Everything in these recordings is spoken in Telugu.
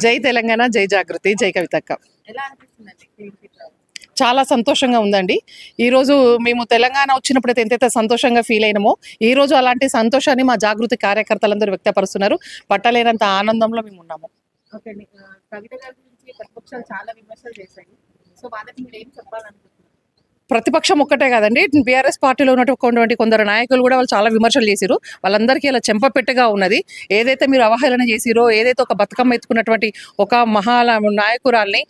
జై తెలంగాణ, జై జాగృతి, జై కవితక్క. ఎలా అనిపిస్తుందండి క్లీన్ చిట్ రావడం? చాలా సంతోషంగా ఉందండి. ఈరోజు మేము తెలంగాణ వచ్చినప్పుడైతే ఎంతైతే సంతోషంగా ఫీల్ అయినామో, ఈరోజు అలాంటి సంతోషాన్ని మా జాగృతి కార్యకర్తలందరూ వ్యక్తపరుస్తున్నారు. పట్టలేనంత ఆనందంలో మేము ఉన్నాము. ఓకే అండి. కవిత గారి గురించి ప్రతిపక్షాలు చాలా విమర్శలు చేశాయి. సో వాళ్ళకి మీరు ఏం చెప్పాలనుకుంటున్నారు? ప్రతిపక్షం ఒక్కటే కాదండి, బీఆర్ఎస్ పార్టీలో ఉన్నటువంటి కొందరు నాయకులు కూడా వాళ్ళు చాలా విమర్శలు చేసిరు. వాళ్ళందరికీ ఇలా చెంపపెట్టుగా ఉన్నది. ఏదైతే మీరు అవహేళన చేసిరో, ఏదైతే ఒక బతుకమ్మ ఎత్తుకున్నటువంటి ఒక నాయకురాల్ని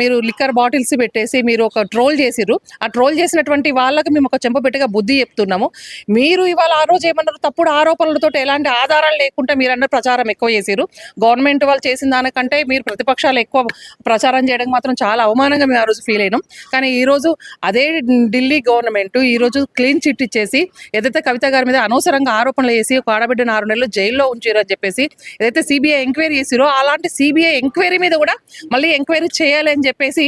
మీరు లిక్కర్ బాటిల్స్ పెట్టేసి మీరు ఒక ట్రోల్ చేసిరు. ఆ ట్రోల్ చేసినటువంటి వాళ్ళకి మేము ఒక చెంపపెట్టుగా బుద్ధి చెప్తున్నాము. మీరు ఇవాళ ఆ రోజు ఏమన్నారు, తప్పుడు ఆరోపణలతో ఎలాంటి ఆధారాలు లేకుండా మీరన్న ప్రచారం ఎక్కువ చేసిరు. గవర్నమెంట్ వాళ్ళు చేసిన దానికంటే మీరు ప్రతిపక్షాలు ఎక్కువ ప్రచారం చేయడం మాత్రం చాలా అవమానంగా మేము ఆ రోజు ఫీల్ అయినాం. కానీ ఈరోజు అదే ఢిల్లీ గవర్నమెంట్ ఈరోజు క్లీన్ చిట్ ఇచ్చేసి ఏదైతే కవిత గారి మీద అనవసరంగా ఆరోపణలు చేసి ఒక ఆడబిడ్డను 6 నెలలు జైల్లో ఉంచారు అని చెప్పేసి ఏదైతే సిబిఐ ఎంక్వైరీ చేసిరో, అలాంటి సిబిఐ ఎంక్వైరీ మీద కూడా మళ్ళీ ఎంక్వైరీ చేయాలి అని చెప్పేసి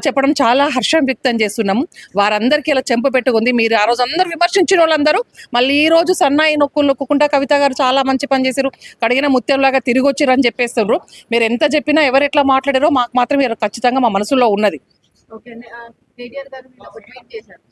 చెప్పడం చాలా హర్షం వ్యక్తం చేస్తున్నాము. వారందరికీ ఇలా చెంప పెట్టుకుంది. మీరు ఆ రోజు అందరూ విమర్శించిన వాళ్ళందరూ మళ్ళీ ఈ రోజు సన్నాయి నొక్కులు నొక్కుంటా కవిత గారు చాలా మంచి పని చేశారు, కడిగిన ముత్యంలాగా తిరిగి వచ్చారు అని చెప్పేస్తారు. మీరు ఎంత చెప్పినా ఎవరు ఎట్లా మాట్లాడారో మాకు మాత్రం ఖచ్చితంగా మా మనసులో ఉన్నది. ఓకే అండి. కేటీఆర్ గారు నిన్న ఒక ట్వీట్ చేశారు.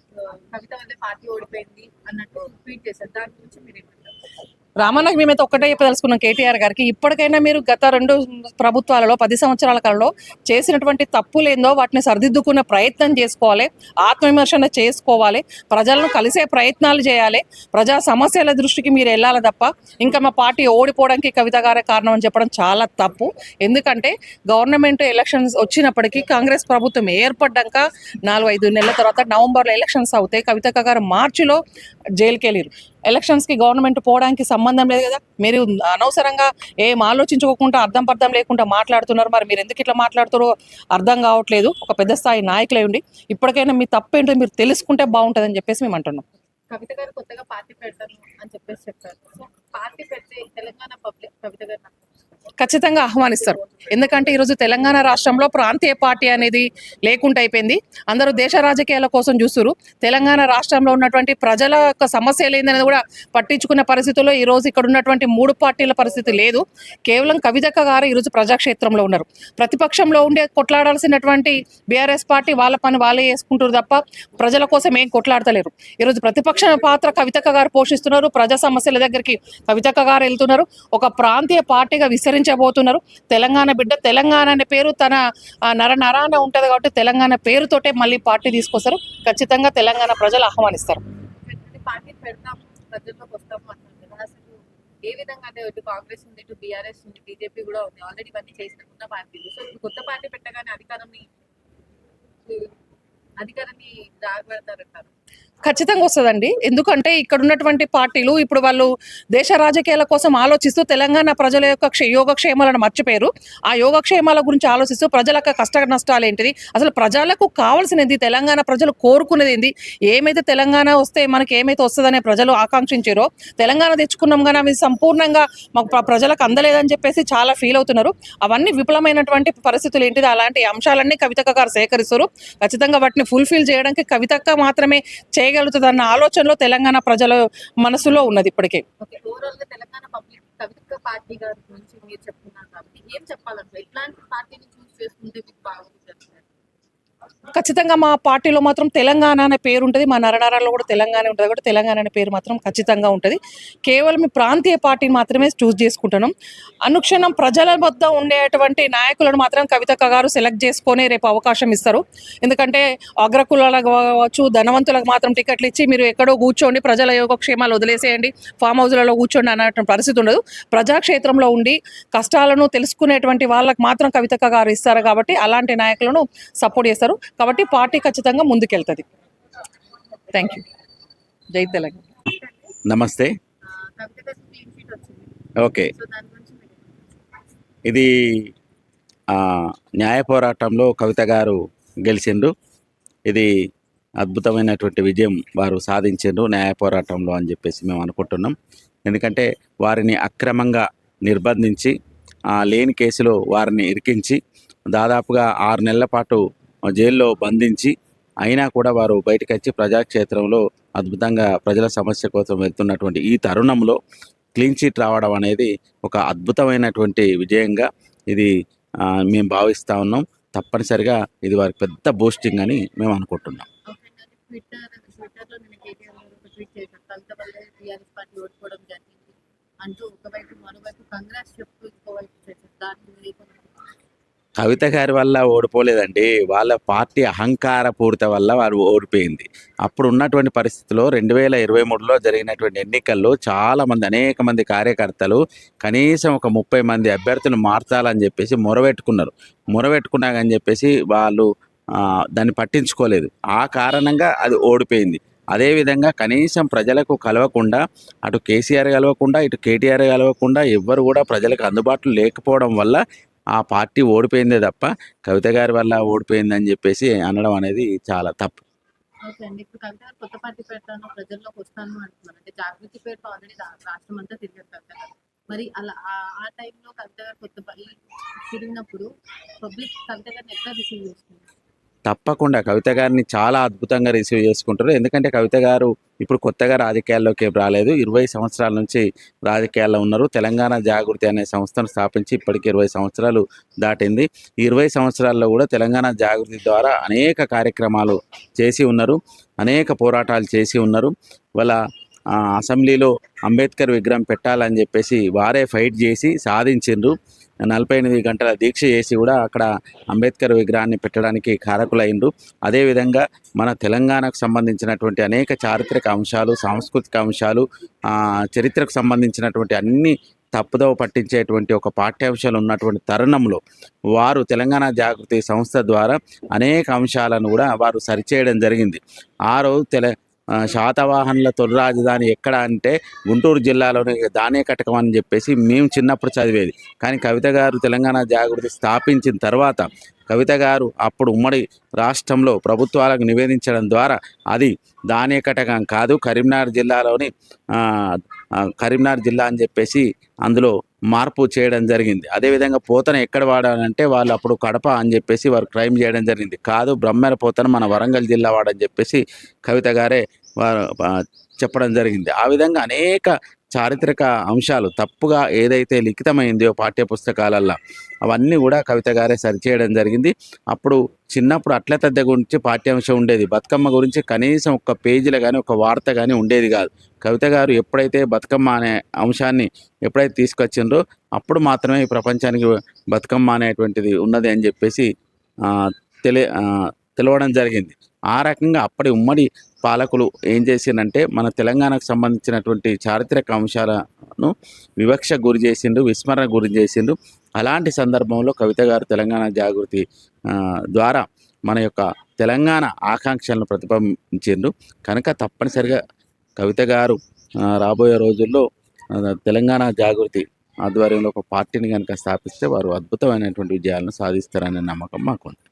కవిత వల్లే పార్టీ ఓడిపోయింది అన్నట్టు ట్వీట్ చేశారు. దాని గురించి మీరు ఏమంటారు? రామన్నకి మేమైతే ఒక్కటే చెప్పదలుచుకున్నాం కేటీఆర్ గారికి, ఇప్పటికైనా మీరు గత 2 ప్రభుత్వాలలో 10 సంవత్సరాల కాలంలో చేసినటువంటి తప్పులేందో వాటిని సరిదిద్దుకునే ప్రయత్నం చేసుకోవాలి, ఆత్మవిమర్శన చేసుకోవాలి, ప్రజలను కలిసే ప్రయత్నాలు చేయాలి, ప్రజా సమస్యల దృష్టికి మీరు వెళ్ళాలి తప్ప ఇంకా మా పార్టీ ఓడిపోవడానికి కవిత గారే కారణం అని చెప్పడం చాలా తప్పు. ఎందుకంటే గవర్నమెంట్ ఎలక్షన్స్ వచ్చినప్పటికీ కాంగ్రెస్ ప్రభుత్వం ఏర్పడ్డాక 4-5 నెలల తర్వాత నవంబర్లో ఎలక్షన్స్ అవుతాయి. కవితక్క గారు మార్చిలో జైలుకి వెళ్ళారు. ఎలక్షన్స్కి గవర్నమెంట్ పోవడానికి సంబంధం లేదు కదా. మీరు అనవసరంగా ఏం ఆలోచించుకోకుండా అర్థం పర్థం లేకుండా మాట్లాడుతున్నారు. మరి మీరు ఎందుకు ఇట్లా మాట్లాడుతారో అర్థం కావట్లేదు. ఒక పెద్ద స్థాయి నాయకులే ఉండి ఇప్పటికైనా మీ తప్పేంటో మీరు తెలుసుకుంటే బాగుంటుందని చెప్పేసి మేము అంటున్నాం. కవిత గారు కొత్తగా పార్టీ పెడతాను అని చెప్పేసి చెప్పారు. సో పార్టీ పెడితే తెలంగాణ పబ్లిక్ కవిత గారు ఖచ్చితంగా ఆహ్వానిస్తారు. ఎందుకంటే ఈరోజు తెలంగాణ రాష్ట్రంలో ప్రాంతీయ పార్టీ అనేది లేకుండా అయిపోయింది. అందరూ దేశ రాజకీయాల కోసం చూస్తున్నారు. తెలంగాణ రాష్ట్రంలో ఉన్నటువంటి ప్రజల యొక్క సమస్యలు ఏందనేది కూడా పట్టించుకున్న పరిస్థితుల్లో ఈరోజు ఇక్కడ ఉన్నటువంటి 3 పార్టీల పరిస్థితి లేదు. కేవలం కవితక్క గారు ఈరోజు ప్రజాక్షేత్రంలో ఉన్నారు. ప్రతిపక్షంలో ఉండే కొట్లాడాల్సినటువంటి బీఆర్ఎస్ పార్టీ వాళ్ళ పని వాళ్ళే చేసుకుంటారు తప్ప ప్రజల కోసం ఏం కొట్లాడతలేరు. ఈరోజు ప్రతిపక్ష పాత్ర కవితక్క గారు పోషిస్తున్నారు. ప్రజా సమస్యల దగ్గరికి కవితక్క గారు వెళ్తున్నారు. ఒక ప్రాంతీయ పార్టీగా విస్తరించబోతున్నారు. తెలంగాణ బిడ్డ, తెలంగాణ అనే పేరు తన నరాన ఉంటుంది కాబట్టి తెలంగాణ పేరుతోటే మళ్ళీ పార్టీ తీసుకొస్తారు. ఖచ్చితంగా తెలంగాణ ప్రజలు ఆహ్వానిస్తారు. పార్టీ పెడతాము, ప్రజల్లోకి వస్తాము అంటున్నారు. అసలు ఏ విధంగా అంటే ఇటు కాంగ్రెస్ ఉంది, ఇటు బీఆర్ఎస్ ఉంది, బీజేపీ కూడా ఉంది. ఆల్రెడీ ఇవన్నీ చేసిన పార్టీలు. సో ఇప్పుడు కొత్త పార్టీ పెట్టగానే అధికారాన్ని జాగ్రత్తారంటారు. ఖచ్చితంగా వస్తుందండి. ఎందుకంటే ఇక్కడ ఉన్నటువంటి పార్టీలు ఇప్పుడు వాళ్ళు దేశ రాజకీయాల కోసం ఆలోచిస్తూ తెలంగాణ ప్రజల యొక్క యోగక్షేమాలను మర్చిపోయారు. ఆ యోగక్షేమాల గురించి ఆలోచిస్తూ ప్రజల యొక్క కష్ట నష్టాలు ఏంటిది, అసలు ప్రజలకు కావాల్సినది, తెలంగాణ ప్రజలు కోరుకునేది ఏంది, ఏమైతే తెలంగాణ వస్తే మనకి ఏమైతే వస్తుందనే ప్రజలు ఆకాంక్షించారో, తెలంగాణ తెచ్చుకున్నాం కానీ అవి సంపూర్ణంగా మాకు ప్రజలకు అందలేదని చెప్పేసి చాలా ఫీల్ అవుతున్నారు. అవన్నీ విఫలమైనటువంటి పరిస్థితులు ఏంటిది, అలాంటి అంశాలన్నీ కవితక్క గారు సేకరిస్తారు. ఖచ్చితంగా వాటిని ఫుల్ఫిల్ చేయడానికి కవితక్క మాత్రమే చేయగలుగుతుందన్న ఆలోచనలో తెలంగాణ ప్రజల మనసులో ఉన్నది ఇప్పటికే. తెలంగాణ పబ్లిక్ కవిత పార్టీ గారి గురించి మీరు చెప్తున్నారు కాబట్టి ఏం చెప్పాలంటే ఇట్లాంటి పార్టీని చూస్ చేసుకుంటే మీకు బాగుంటుంది? ఖచ్చితంగా మా పార్టీలో మాత్రం తెలంగాణ అనే పేరు ఉంటుంది. మా నరనరాల్లో కూడా తెలంగాణ ఉంటుంది కాబట్టి తెలంగాణ అనే పేరు మాత్రం ఖచ్చితంగా ఉంటుంది. కేవలం మీ ప్రాంతీయ పార్టీని మాత్రమే చూస్ చేసుకుంటున్నాం. అనుక్షణం ప్రజల వద్ద ఉండేటువంటి నాయకులను మాత్రం కవితక్క గారు సెలెక్ట్ చేసుకొని రేపు అవకాశం ఇస్తారు. ఎందుకంటే అగ్రకులాలకు కావచ్చు, ధనవంతులకు మాత్రం టికెట్లు ఇచ్చి మీరు ఎక్కడో కూర్చోండి, ప్రజల యోగక్షేమాలు వదిలేసేయండి, ఫామ్ హౌస్లలో కూర్చోండి అన్నటువంటి పరిస్థితి ఉండదు. ప్రజాక్షేత్రంలో ఉండి కష్టాలను తెలుసుకునేటువంటి వాళ్ళకి మాత్రం కవితక్క గారు ఇస్తారు కాబట్టి అలాంటి నాయకులను సపోర్ట్ చేస్తారు. కాబట్టి పార్టీ ఖచ్చితంగా ముందుకెళ్తుంది. Thank you. జై తెలంగాణ. నమస్తే. ఓకే, ఇది న్యాయ పోరాటంలో కవిత గారు గెలిచిండ్రు. ఇది అద్భుతమైనటువంటి విజయం వారు సాధించిండ్రు న్యాయ పోరాటంలో అని చెప్పేసి మేము అనుకుంటున్నాం. ఎందుకంటే వారిని అక్రమంగా నిర్బంధించి లేని కేసులో వారిని ఇరికించి దాదాపుగా 6 నెలల పాటు జైల్లో బంధించి అయినా కూడా వారు బయటకు వచ్చి ప్రజాక్షేత్రంలో అద్భుతంగా ప్రజల సమస్య కోసం వెళ్తున్నటువంటి ఈ తరుణంలో క్లీన్ చిట్ రావడం అనేది ఒక అద్భుతమైనటువంటి విజయంగా ఇది మేము భావిస్తూ ఉన్నాం. తప్పనిసరిగా ఇది వారికి పెద్ద బూస్టింగ్ అని మేము అనుకుంటున్నాం. ఓకే అండి. ట్విట్టర్లో నిన్న కేటీఆర్ గారు ఒక ట్వీట్ చేశారు. కవిత వల్లే టీఆర్ఎస్ పార్టీ ఓడిపోవడం జరిగింది అంటూ మరోవైపు కంగ్రాట్స్ చెప్తూ ఇంకోవైపు చేశారు. దాన్ని మీరు ఏమనుకుంటున్నారు? కవిత గారి వల్ల ఓడిపోలేదండి. వాళ్ళ పార్టీ అహంకార పూరిత వల్ల వారు ఓడిపోయింది. అప్పుడు ఉన్నటువంటి పరిస్థితిలో 2023లో జరిగినటువంటి ఎన్నికల్లో చాలామంది అనేక మంది కార్యకర్తలు కనీసం ఒక 30 మంది అభ్యర్థులు మార్చాలని చెప్పేసి మొరబెట్టుకున్నాగని చెప్పేసి వాళ్ళు దాన్ని పట్టించుకోలేదు. ఆ కారణంగా అది ఓడిపోయింది. అదేవిధంగా కనీసం ప్రజలకు కలవకుండా, అటు కేసీఆర్ కలవకుండా, ఇటు కేటీఆర్ కలవకుండా ఎవ్వరు కూడా ప్రజలకు అందుబాటులో లేకపోవడం వల్ల ఆ పార్టీ ఓడిపోయిందే తప్ప కవిత గారి వల్ల ఓడిపోయిందని చెప్పేసి అనడం అనేది చాలా తప్పు. ఓకే అండి. ఇప్పుడు కవిత గారు కొత్త పార్టీ పెడతాను, ప్రజల్లోకి వస్తాను అంటున్నారు. అంటే జాగృతి పేరుతో ఆల్రెడీ రాష్ట్రం అంతా తిరిగారు కవిత గారు. మరి అలా ఆ టైంలో కవిత గారు తిరిగినప్పుడు పబ్లిక్ కవిత గారిని ఎట్లా రిసీవ్ చేసుకున్నారు? తప్పకుండా కవిత గారిని చాలా అద్భుతంగా రిసీవ్ చేసుకుంటారు. ఎందుకంటే కవిత గారు ఇప్పుడు కొత్తగా రాజకీయాల్లోకి రాలేదు. 20 సంవత్సరాల నుంచి రాజకీయాల్లో ఉన్నారు. తెలంగాణ జాగృతి అనే సంస్థను స్థాపించి ఇప్పటికి 20 సంవత్సరాలు దాటింది. ఈ 20 సంవత్సరాల్లో కూడా తెలంగాణ జాగృతి ద్వారా అనేక కార్యక్రమాలు చేసి ఉన్నారు. అనేక పోరాటాలు చేసి ఉన్నారు. వాళ్ళ అసెంబ్లీలో అంబేద్కర్ విగ్రహం పెట్టాలని చెప్పేసి వారే ఫైట్ చేసి సాధించిండ్రు. 48 గంటల దీక్ష చేసి కూడా అక్కడ అంబేద్కర్ విగ్రహాన్ని పెట్టడానికి కారకులైండ్రు. అదేవిధంగా మన తెలంగాణకు సంబంధించినటువంటి అనేక చారిత్రక అంశాలు, సాంస్కృతిక అంశాలు, చరిత్రకు సంబంధించినటువంటి అన్ని తప్పుదోవ పట్టించేటువంటి ఒక పాఠ్యాంశాలు ఉన్నటువంటి తరుణంలో వారు తెలంగాణ జాగృతి సంస్థ ద్వారా అనేక అంశాలను కూడా వారు సరిచేయడం జరిగింది. ఆ రోజు శాతవాహనుల తొలి రాజధాని ఎక్కడ అంటే గుంటూరు జిల్లాలోని దానేకటకం అని చెప్పేసి మేము చిన్నప్పుడు చదివేది. కానీ కవిత గారు తెలంగాణ జాగృతి స్థాపించిన తర్వాత కవిత గారు అప్పుడు ఉమ్మడి రాష్ట్రంలో ప్రభుత్వాలకు నివేదించడం ద్వారా అది దానేకటకం కాదు, కరీంనగర్ జిల్లాలోని కరీంనగర్ జిల్లా అని చెప్పేసి అందులో మార్పు చేయడం జరిగింది. అదేవిధంగా పోతన ఎక్కడ వాడాలంటే వాళ్ళు అప్పుడు కడప అని చెప్పేసి వారు క్లెయిమ్ చేయడం జరిగింది. కాదు, బ్రహ్మర పోతన మన వరంగల్ జిల్లా వాడని చెప్పేసి కవిత గారే వారు చెప్పడం జరిగింది. ఆ విధంగా అనేక చారిత్రక అంశాలు తప్పుగా ఏదైతే లిఖితమైందో పాఠ్యపుస్తకాలల్లో అవన్నీ కూడా కవిత గారే సరిచేయడం జరిగింది. అప్పుడు చిన్నప్పుడు అట్ల తద్దె గురించి పాఠ్యాంశం ఉండేది. బతుకమ్మ గురించి కనీసం ఒక పేజీలో కానీ ఒక వార్త కానీ ఉండేది కాదు. కవిత గారు ఎప్పుడైతే బతుకమ్మ అనే అంశాన్ని ఎప్పుడైతే తీసుకొచ్చిండ్రో అప్పుడు మాత్రమే ఈ ప్రపంచానికి బతుకమ్మ అనేటువంటిది ఉన్నది అని చెప్పేసి తెలవడం జరిగింది. ఆ రకంగా అప్పటి ఉమ్మడి పాలకులు ఏం చేసిందంటే మన తెలంగాణకు సంబంధించినటువంటి చారిత్రక అంశాలను వివక్ష గురి చేసిండు, విస్మరణ గురి చేసిండు. అలాంటి సందర్భంలో కవిత గారు తెలంగాణ జాగృతి ద్వారా మన యొక్క తెలంగాణ ఆకాంక్షలను ప్రతిబింబించిండు. కనుక తప్పనిసరిగా కవిత గారు రాబోయే రోజుల్లో తెలంగాణ జాగృతి ఆధ్వర్యంలో ఒక పార్టీని కనుక స్థాపిస్తే వారు అద్భుతమైనటువంటి విజయాలను సాధిస్తారనే నమ్మకం మాకుంది.